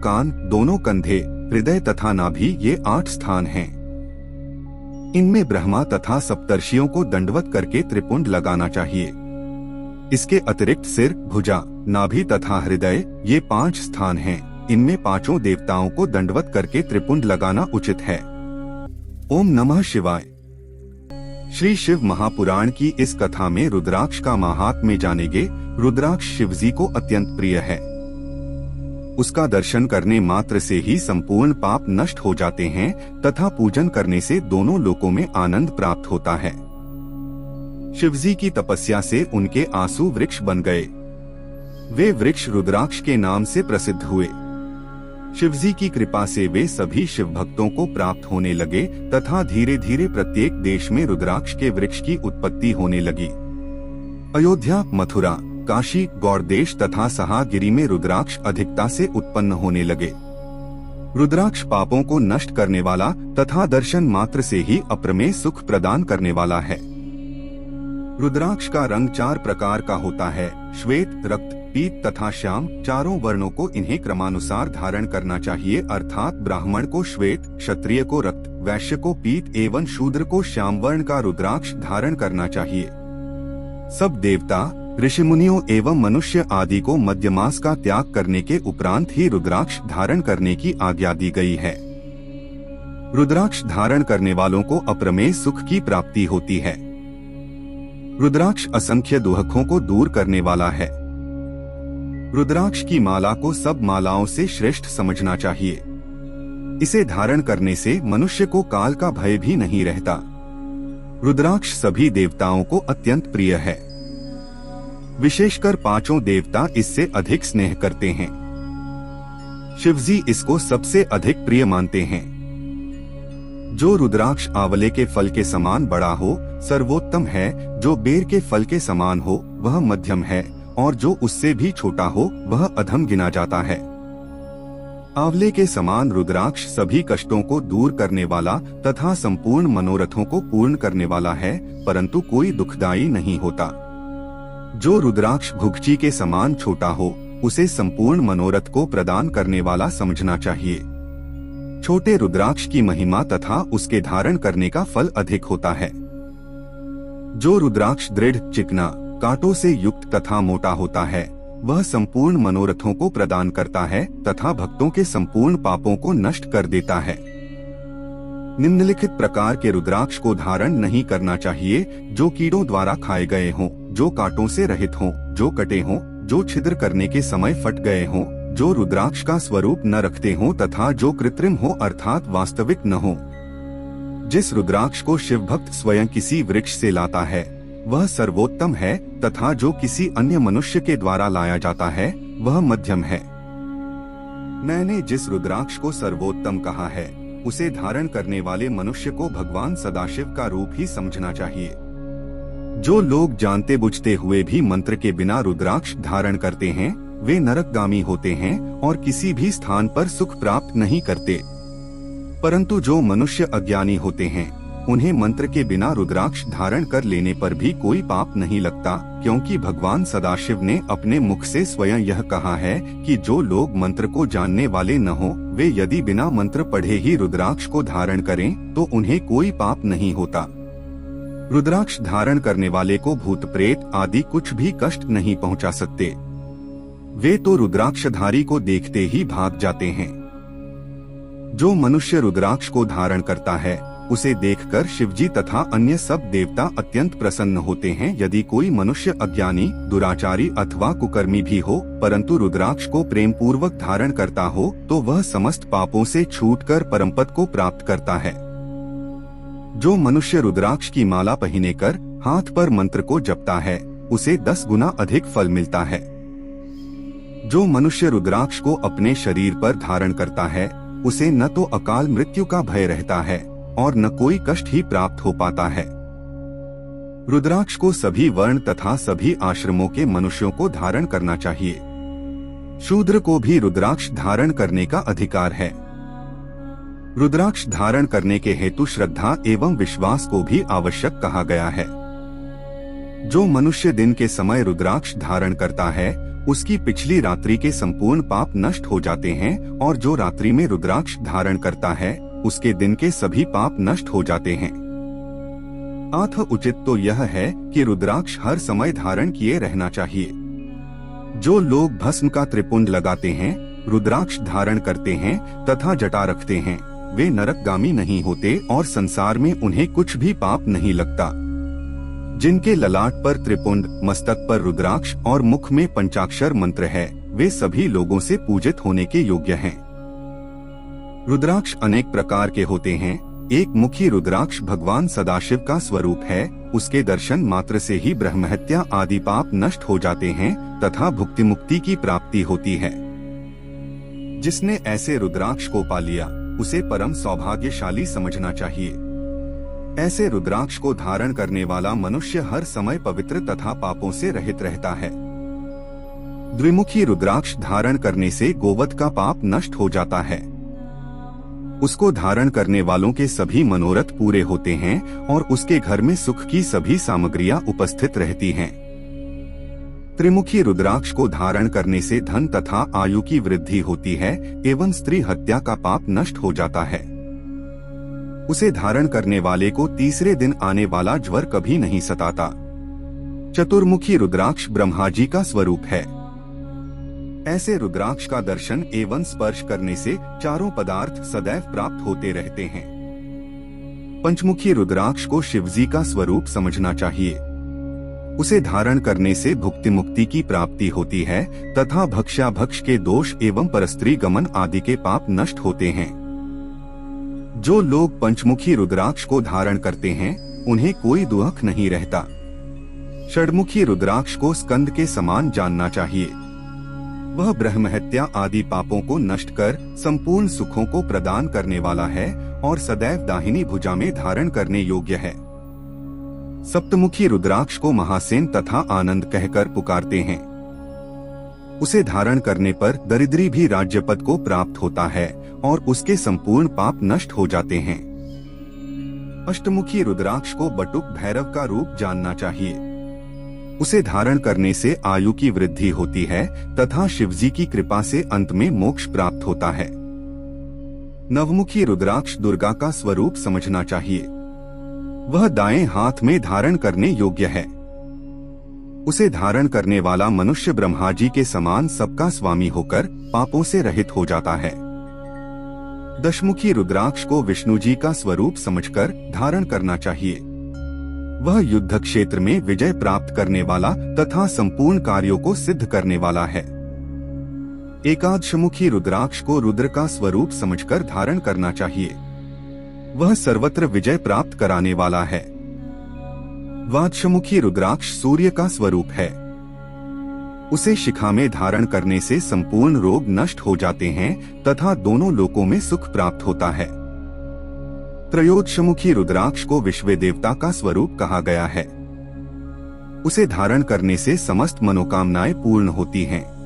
कान, दोनों कंधे, हृदय तथा नाभि ये 8 स्थान हैं। इनमें ब्रह्मा तथा सप्तर्षियों को दंडवत करके त्रिपुंड लगाना चाहिए। इसके अतिरिक्त सिर, भुजा, नाभि तथा हृदय ये 5 स्थान हैं। इनमें 5 देवताओं को दंडवत करके त्रिपुंड लगाना उचित है। ओम नमः शिवाय। श्री शिव महापुराण की इस कथा में रुद्राक्ष का महात्म्य जानेंगे। रुद्राक्ष शिवजी को अत्यंत प्रिय है। उसका दर्शन करने मात्र से ही संपूर्ण पाप नष्ट हो जाते हैं तथा पूजन करने से दोनों लोकों में आनंद प्राप्त होता है। शिवजी की तपस्या से उनके आंसू वृक्ष बन गए। वे वृक्ष रुद्राक्ष के नाम से प्रसिद्ध हुए। शिवजी की कृपा से वे सभी शिव भक्तों को प्राप्त होने लगे तथा धीरे धीरे प्रत्येक देश में रुद्राक्ष के वृक्ष की उत्पत्ति होने लगी। अयोध्या, मथुरा, काशी, गौड़ देश तथा सहागिरी में रुद्राक्ष अधिकता से उत्पन्न होने लगे। रुद्राक्ष पापों को नष्ट करने वाला तथा दर्शन मात्र से ही अप्रमेय सुख प्रदान करने वाला है। रुद्राक्ष का रंग 4 प्रकार का होता है: श्वेत, रक्त, पीत तथा श्याम। चारों वर्णों को इन्हें क्रमानुसार धारण करना चाहिए, अर्थात ब्राह्मण को श्वेत, क्षत्रिय को रक्त, वैश्य को पीत एवं शूद्र को श्याम वर्ण का रुद्राक्ष धारण करना चाहिए। सब देवता, ऋषि मुनियों एवं मनुष्य आदि को मध्यमास का त्याग करने के उपरांत ही रुद्राक्ष धारण करने की आज्ञा दी गई है। रुद्राक्ष धारण करने वालों को अप्रमेय सुख की प्राप्ति होती है। रुद्राक्ष असंख्य दुखों को दूर करने वाला है। रुद्राक्ष की माला को सब मालाओं से श्रेष्ठ समझना चाहिए। इसे धारण करने से मनुष्य को काल का भय भी नहीं रहता। रुद्राक्ष सभी देवताओं को अत्यंत प्रिय है। विशेषकर 5 देवता इससे अधिक स्नेह करते हैं। शिवजी इसको सबसे अधिक प्रिय मानते हैं। जो रुद्राक्ष आंवले के फल के समान बड़ा हो, सर्वोत्तम है। जो बेर के फल के समान हो, वह मध्यम है, और जो उससे भी छोटा हो, वह अधम गिना जाता है। आंवले के समान रुद्राक्ष सभी कष्टों को दूर करने वाला तथा संपूर्ण मनोरथों को पूर्ण करने वाला है, परंतु कोई दुखदायी नहीं होता। जो रुद्राक्ष घुघची के समान छोटा हो, उसे संपूर्ण मनोरथ को प्रदान करने वाला समझना चाहिए। छोटे रुद्राक्ष की महिमा तथा उसके धारण करने का फल अधिक होता है। जो रुद्राक्ष दृढ़, चिकना, कांटों से युक्त तथा मोटा होता है, वह संपूर्ण मनोरथों को प्रदान करता है तथा भक्तों के संपूर्ण पापों को नष्ट कर देता है। निम्नलिखित प्रकार के रुद्राक्ष को धारण नहीं करना चाहिए: जो कीड़ों द्वारा खाए गए हों, जो कांटों से रहित हों, जो कटे हों, जो छिद्र करने के समय फट गए हों, जो रुद्राक्ष का स्वरूप न रखते हों तथा जो कृत्रिम हो अर्थात वास्तविक न हो। जिस रुद्राक्ष को शिव भक्त स्वयं किसी वृक्ष से लाता है, वह सर्वोत्तम है तथा जो किसी अन्य मनुष्य के द्वारा लाया जाता है, वह मध्यम है। मैंने जिस रुद्राक्ष को सर्वोत्तम कहा है, उसे धारण करने वाले मनुष्य को भगवान सदाशिव का रूप ही समझना चाहिए। जो लोग जानते बुझते हुए भी मंत्र के बिना रुद्राक्ष धारण करते हैं, वे नरकगामी होते हैं और किसी भी स्थान पर सुख प्राप्त नहीं करते। परंतु जो मनुष्य अज्ञानी होते हैं, उन्हें मंत्र के बिना रुद्राक्ष धारण कर लेने पर भी कोई पाप नहीं लगता, क्योंकि भगवान सदाशिव ने अपने मुख से स्वयं यह कहा है कि जो लोग मंत्र को जानने वाले न हो, वे यदि बिना मंत्र पढ़े ही रुद्राक्ष को धारण करें तो उन्हें कोई पाप नहीं होता। रुद्राक्ष धारण करने वाले को भूत प्रेत आदि कुछ भी कष्ट नहीं पहुंचा सकते। वे तो रुद्राक्षधारी को देखते ही भाग जाते हैं। जो मनुष्य रुद्राक्ष को धारण करता है, उसे देखकर शिवजी तथा अन्य सब देवता अत्यंत प्रसन्न होते हैं। यदि कोई मनुष्य अज्ञानी, दुराचारी अथवा कुकर्मी भी हो, परंतु रुद्राक्ष को प्रेम पूर्वक धारण करता हो, तो वह समस्त पापों से छूटकर परमपद को प्राप्त करता है। जो मनुष्य रुद्राक्ष की माला पहने कर हाथ पर मंत्र को जपता है, उसे 10 गुना अधिक फल मिलता है। जो मनुष्य रुद्राक्ष को अपने शरीर पर धारण करता है, उसे न तो अकाल मृत्यु का भय रहता है और न कोई कष्ट ही प्राप्त हो पाता है। रुद्राक्ष को सभी वर्ण तथा सभी आश्रमों के मनुष्यों को धारण करना चाहिए। शूद्र को भी रुद्राक्ष धारण करने का अधिकार है। रुद्राक्ष धारण करने के हेतु श्रद्धा एवं विश्वास को भी आवश्यक कहा गया है। जो मनुष्य दिन के समय रुद्राक्ष धारण करता है, उसकी पिछली रात्रि के संपूर्ण पाप नष्ट हो जाते हैं और जो रात्रि में रुद्राक्ष धारण करता है उसके दिन के सभी पाप नष्ट हो जाते हैं। अतः उचित तो यह है कि रुद्राक्ष हर समय धारण किए रहना चाहिए। जो लोग भस्म का त्रिपुंड लगाते हैं, रुद्राक्ष धारण करते हैं तथा जटा रखते हैं, वे नरकगामी नहीं होते और संसार में उन्हें कुछ भी पाप नहीं लगता। जिनके ललाट पर त्रिपुंड, मस्तक पर रुद्राक्ष और मुख में पंचाक्षर मंत्र है, वे सभी लोगों से पूजित होने के योग्य हैं। रुद्राक्ष अनेक प्रकार के होते हैं। एक मुखी रुद्राक्ष भगवान सदाशिव का स्वरूप है। उसके दर्शन मात्र से ही ब्रह्महत्या आदि पाप नष्ट हो जाते हैं तथा भुक्ति मुक्ति की प्राप्ति होती है। जिसने ऐसे रुद्राक्ष को पा लिया उसे परम सौभाग्यशाली समझना चाहिए। ऐसे रुद्राक्ष को धारण करने वाला मनुष्य हर समय पवित्र तथा पापों से रहित रहता है। द्विमुखी रुद्राक्ष धारण करने से गोवध का पाप नष्ट हो जाता है। उसको धारण करने वालों के सभी मनोरथ पूरे होते हैं और उसके घर में सुख की सभी सामग्रियां उपस्थित रहती हैं। त्रिमुखी रुद्राक्ष को धारण करने से धन तथा आयु की वृद्धि होती है एवं स्त्री हत्या का पाप नष्ट हो जाता है। उसे धारण करने वाले को तीसरे दिन आने वाला ज्वर कभी नहीं सताता। चतुर्मुखी रुद्राक्ष ब्रह्मा जी का स्वरूप है। ऐसे रुद्राक्ष का दर्शन एवं स्पर्श करने से चारों पदार्थ सदैव प्राप्त होते रहते हैं। पंचमुखी रुद्राक्ष को शिवजी का स्वरूप समझना चाहिए। उसे धारण करने से भुक्ति मुक्ति की प्राप्ति होती है तथा भक्ष्याभक्ष के दोष एवं परस्त्री गमन आदि के पाप नष्ट होते हैं। जो लोग पंचमुखी रुद्राक्ष को धारण करते हैं उन्हें कोई दुख नहीं रहता। षड्मुखी रुद्राक्ष को स्कंद के समान जानना चाहिए। वह ब्रह्महत्या आदि पापों को नष्ट कर संपूर्ण सुखों को प्रदान करने वाला है और सदैव दाहिनी भुजा में धारण करने योग्य है। सप्तमुखी रुद्राक्ष को महासेन तथा आनंद कहकर पुकारते हैं। उसे धारण करने पर दरिद्री भी राज्य पद को प्राप्त होता है और उसके संपूर्ण पाप नष्ट हो जाते हैं। अष्टमुखी रुद्राक्ष को बटुक भैरव का रूप जानना चाहिए। उसे धारण करने से आयु की वृद्धि होती है तथा शिवजी की कृपा से अंत में मोक्ष प्राप्त होता है। नवमुखी रुद्राक्ष दुर्गा का स्वरूप समझना चाहिए। वह दाएं हाथ में धारण करने योग्य है। उसे धारण करने वाला मनुष्य ब्रह्मा जी के समान सबका स्वामी होकर पापों से रहित हो जाता है। दशमुखी रुद्राक्ष को विष्णु जी का स्वरूप समझकर धारण करना चाहिए। वह युद्ध क्षेत्र में विजय प्राप्त करने वाला तथा संपूर्ण कार्यों को सिद्ध करने वाला है। एकादशमुखी रुद्राक्ष को रुद्र का स्वरूप समझकर धारण करना चाहिए। वह सर्वत्र विजय प्राप्त कराने वाला है। द्वादशमुखी रुद्राक्ष सूर्य का स्वरूप है। उसे शिखा में धारण करने से संपूर्ण रोग नष्ट हो जाते हैं तथा दोनों लोकों में सुख प्राप्त होता है। त्रयोदशमुखी रुद्राक्ष को विश्व देवता का स्वरूप कहा गया है। उसे धारण करने से समस्त मनोकामनाएं पूर्ण होती हैं।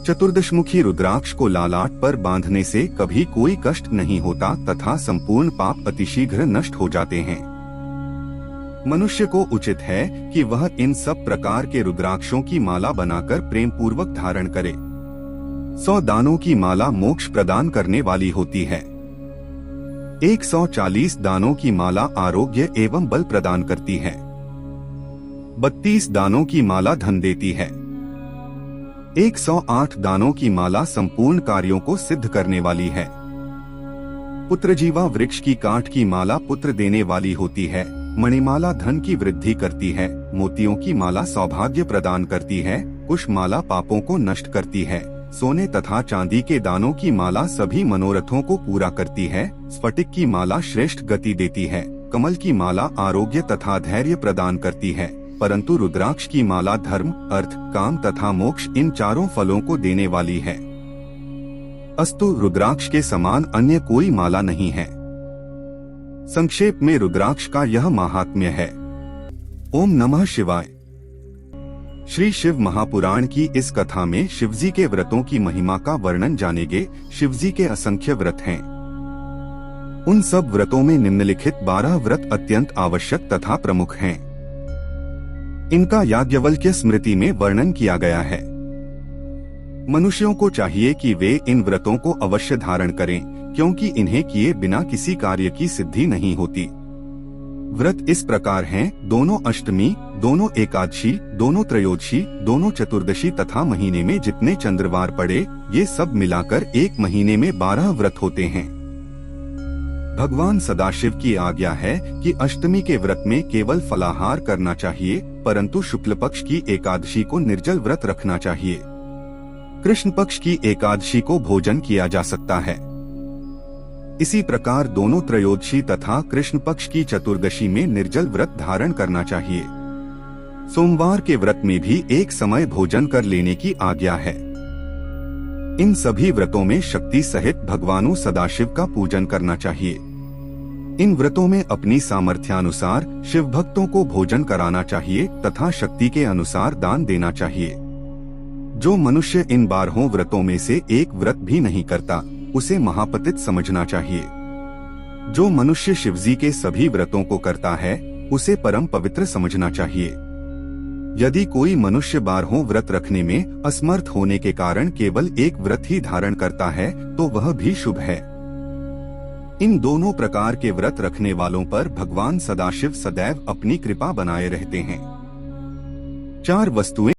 चतुर्दशमुखी रुद्राक्ष को लालाट पर बांधने से कभी कोई कष्ट नहीं होता तथा संपूर्ण पाप अतिशीघ्र नष्ट हो जाते हैं। मनुष्य को उचित है कि वह इन सब प्रकार के रुद्राक्षों की माला बनाकर प्रेम पूर्वक धारण करे। 100 दानों की माला मोक्ष प्रदान करने वाली होती है। 140 दानों की माला आरोग्य एवं बल प्रदान करती है। 32 दानों की माला धन देती है। 108 दानों की माला संपूर्ण कार्यों को सिद्ध करने वाली है। पुत्रजीवा वृक्ष की काठ की माला पुत्र देने वाली होती है। मणिमाला धन की वृद्धि करती है। मोतियों की माला सौभाग्य प्रदान करती है। कुशमाला पापों को नष्ट करती है। सोने तथा चांदी के दानों की माला सभी मनोरथों को पूरा करती है। स्फटिक की माला श्रेष्ठ गति देती है। कमल की माला आरोग्य तथा धैर्य प्रदान करती है। परंतु रुद्राक्ष की माला धर्म, अर्थ, काम तथा मोक्ष इन चारों फलों को देने वाली है। अस्तु रुद्राक्ष के समान अन्य कोई माला नहीं है। संक्षेप में रुद्राक्ष का यह महात्म्य है। ओम नमः शिवाय। श्री शिव महापुराण की इस कथा में शिवजी के व्रतों की महिमा का वर्णन जानेंगे। शिवजी के असंख्य व्रत हैं। उन सब व्रतों में निम्नलिखित 12 व्रत अत्यंत आवश्यक तथा प्रमुख हैं। इनका याज्ञवल्क्य स्मृति में वर्णन किया गया है। मनुष्यों को चाहिए कि वे इन व्रतों को अवश्य धारण करें, क्योंकि इन्हें किए बिना किसी कार्य की सिद्धि नहीं होती। व्रत इस प्रकार हैं: दोनों अष्टमी, दोनों एकादशी, दोनों त्रयोदशी, दोनों चतुर्दशी तथा महीने में जितने चंद्रवार पड़े, ये सब मिलाकर एक महीने में 12 व्रत होते हैं। भगवान सदाशिव की आज्ञा है कि अष्टमी के व्रत में केवल फलाहार करना चाहिए, परंतु शुक्ल पक्ष की एकादशी को निर्जल व्रत रखना चाहिए। कृष्ण पक्ष की एकादशी को भोजन किया जा सकता है। इसी प्रकार दोनों त्रयोदशी तथा कृष्ण पक्ष की चतुर्दशी में निर्जल व्रत धारण करना चाहिए। सोमवार के व्रत में भी एक समय भोजन कर लेने की आज्ञा है। इन सभी व्रतों में शक्ति सहित भगवानु सदाशिव का पूजन करना चाहिए। इन व्रतों में अपनी सामर्थ्यानुसार शिव भक्तों को भोजन कराना चाहिए तथा शक्ति के अनुसार दान देना चाहिए। जो मनुष्य इन 12 व्रतों में से एक व्रत भी नहीं करता, उसे महापतित समझना चाहिए। जो मनुष्य शिवजी के सभी व्रतों को करता है, उसे परम पवित्र समझना चाहिए। यदि कोई मनुष्य 12 व्रत रखने में असमर्थ होने के कारण केवल एक व्रत ही धारण करता है, तो वह भी शुभ है। इन दोनों प्रकार के व्रत रखने वालों पर भगवान सदाशिव सदैव अपनी कृपा बनाए रहते हैं। 4 वस्तुएं